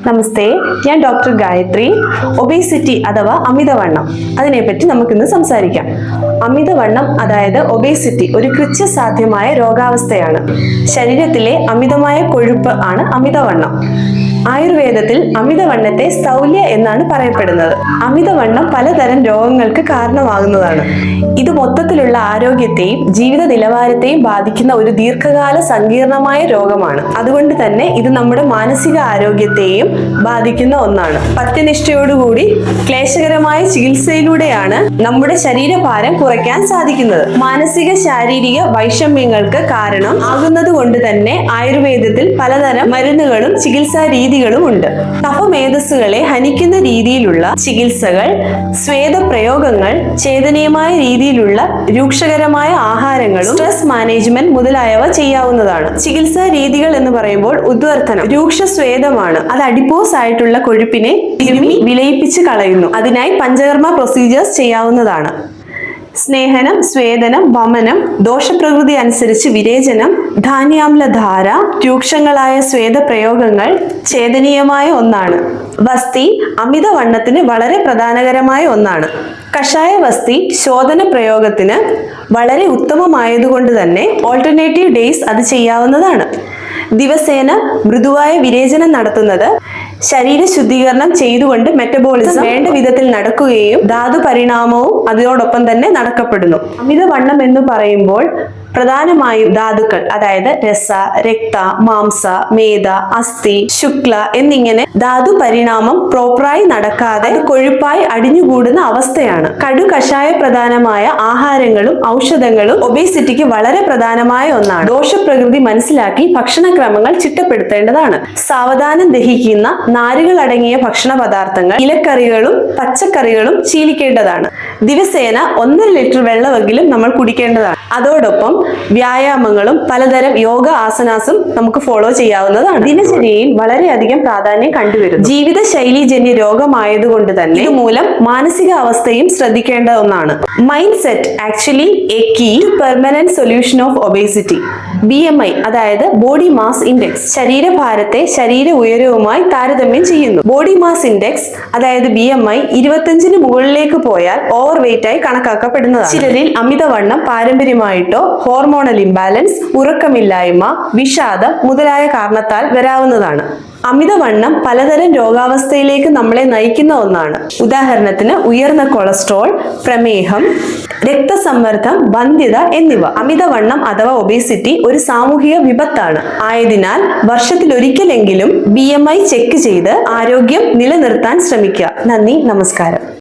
നമസ്തേ, ഞാൻ doctor Gayathri. Obesity അഥവാ അമിതവണ്ണം, അതിനെപ്പറ്റി നമുക്കിന്ന് സംസാരിക്കാം. അമിതവണ്ണം അതായത് ഒബേസിറ്റി ഒരു കൃത്യസാധ്യമായ രോഗാവസ്ഥയാണ്. ശരീരത്തിലെ അമിതമായ കൊഴുപ്പ് ആണ് അമിതവണ്ണം. ആയുർവേദത്തിൽ അമിതവണ്ണത്തെ സ്ഥൗല്യ എന്നാണ് പറയപ്പെടുന്നത്. അമിതവണ്ണം പലതരം രോഗങ്ങൾക്ക് കാരണമാകുന്നതാണ്. ഇത് മൊത്തത്തിലുള്ള ആരോഗ്യത്തെയും ജീവിത നിലവാരത്തെയും ബാധിക്കുന്ന ഒരു ദീർഘകാല സങ്കീർണമായ രോഗമാണ്. അതുകൊണ്ട് തന്നെ ഇത് നമ്മുടെ മാനസിക ആരോഗ്യത്തെയും ബാധിക്കുന്ന ഒന്നാണ്. പത്യനിഷ്ഠയോടുകൂടി ക്ലേശകരമായ ചികിത്സയിലൂടെയാണ് നമ്മുടെ ശരീരഭാരം കുറയ്ക്കാൻ സാധിക്കുന്നത്. മാനസിക ശാരീരിക വൈഷമ്യങ്ങൾക്ക് കാരണം ആകുന്നത് കൊണ്ട് തന്നെ ആയുർവേദത്തിൽ പലതരം മരുന്നുകളും ചികിത്സാ രീതികളും ഉണ്ട്. കഫമേധസ്സുകളെ ഹനിക്കുന്ന രീതിയിലുള്ള ചികിത്സകൾ, സ്വേദപ്രയോഗങ്ങൾ, ചേതനീയമായ രീതിയിലുള്ള രൂക്ഷകരമായ ആഹാരങ്ങളും സ്ട്രെസ് മാനേജ്മെന്റ് മുതലായവ ചെയ്യാവുന്നതാണ്. ചികിത്സാ രീതികൾ എന്ന് പറയുമ്പോൾ ഉദ്വർത്തനം രൂക്ഷ സ്വേദമാണ്. അത് അഡിപ്പോസ് ആയിട്ടുള്ള കൊഴുപ്പിനെ തിരുമ്മി വിലയിപ്പിച്ച് കളയുന്നു. അതിനായി പഞ്ചകർമ്മ പ്രൊസീജിയേഴ്സ് ചെയ്യാവുന്നതാണ്. സ്നേഹനം, സ്വേദനം, വമനം, ദോഷപ്രകൃതി അനുസരിച്ച് വിരേചനം, ധാന്യാമ്ലധാര, രൂക്ഷങ്ങളായ സ്വേദപ്രയോഗങ്ങൾ ഛേദനീയമായ ഒന്നാണ്. വസ്തി അമിതവണ്ണത്തിന് വളരെ പ്രധാനകരമായ ഒന്നാണ്. കഷായ വസ്തി ശോധന പ്രയോഗത്തിന് വളരെ ഉത്തമമായതുകൊണ്ട് തന്നെ ഓൾട്ടർനേറ്റീവ് ഡേയ്സ് അത് ചെയ്യാവുന്നതാണ്. ദിവസേന മൃദുവായ വിരേചനം നടത്തുന്നത് ശരീര ശുദ്ധീകരണം ചെയ്തുകൊണ്ട് മെറ്റബോളിസം വേണ്ട വിധത്തിൽ നടക്കുകയും ധാതു പരിണാമവും അതിനോടൊപ്പം തന്നെ നടക്കപ്പെടുന്നു. അമിതവണ്ണം എന്ന് പറയുമ്പോൾ പ്രധാനമായും ധാതുക്കൾ, അതായത് രസ, രക്ത, മാംസ, മേധ, അസ്ഥി, ശുക്ല എന്നിങ്ങനെ ധാതു പരിണാമം പ്രോപ്പറായി നടക്കാതെ കൊഴുപ്പായി അടിഞ്ഞുകൂടുന്ന അവസ്ഥയാണ്. കടു കഷായ പ്രധാനമായ ആഹാരങ്ങളും ഔഷധങ്ങളും ഒബേസിറ്റിക്ക് വളരെ പ്രധാനമായ ഒന്നാണ്. ദോഷപ്രകൃതി മനസ്സിലാക്കി ഭക്ഷണക്രമങ്ങൾ ചിട്ടപ്പെടുത്തേണ്ടതാണ്. സാവധാനം ദഹിക്കുന്ന നാരുകൾ അടങ്ങിയ ഭക്ഷണ പദാർത്ഥങ്ങൾ, ഇലക്കറികളും പച്ചക്കറികളും ശീലിക്കേണ്ടതാണ്. ദിവസേന 1.5 ലിറ്റർ വെള്ളമെങ്കിലും നമ്മൾ കുടിക്കേണ്ടതാണ്. അതോടൊപ്പം വ്യായാമങ്ങളും പലതരം യോഗ ആസനാസും നമുക്ക് ഫോളോ ചെയ്യാവുന്നതാണ്. ദിനചര്യയിൽ വളരെയധികം പ്രാധാന്യം കണ്ടുവരുന്നു. ജീവിതശൈലീജന്യ രോഗമായതുകൊണ്ട് തന്നെ ഇതുമൂലം മാനസിക അവസ്ഥയും ശ്രദ്ധിക്കേണ്ട ഒന്നാണ്. Mind set actually a key to permanent solution of obesity. BMI അതായത് ബോഡി മാസ് ഇൻഡെക്സ് ശരീരഭാരത്തെ ശരീര ഉയരവുമായി താരതമ്യം ചെയ്യുന്നു. ബോഡി മാസ് ഇൻഡെക്സ് അതായത് BMI 25-ന് മുകളിലേക്ക് പോയാൽ ഓവർ വെയിറ്റ് ആയി കണക്കാക്കപ്പെടുന്നതാണ്. ചിലരിൽ അമിതവണ്ണം പാരമ്പര്യമായിട്ടോ ഹോർമോണൽ ഇംബാലൻസ്, ഉറക്കമില്ലായ്മ, വിഷാദം മുതലായ കാരണത്താൽ വരാവുന്നതാണ്. അമിതവണ്ണം പലതരം രോഗാവസ്ഥയിലേക്ക് നമ്മളെ നയിക്കുന്ന ഒന്നാണ്. ഉദാഹരണത്തിന് ഉയർന്ന കൊളസ്ട്രോൾ, പ്രമേഹം, രക്തസമ്മർദ്ദം, വന്ധ്യത എന്നിവ. അമിതവണ്ണം അഥവാ ഒബേസിറ്റി ഒരു സാമൂഹിക വിപത്താണ്. ആയതിനാൽ വർഷത്തിലൊരിക്കലെങ്കിലും BMI ചെക്ക് ചെയ്ത് ആരോഗ്യം നിലനിർത്താൻ ശ്രമിക്കുക. നന്ദി, നമസ്കാരം.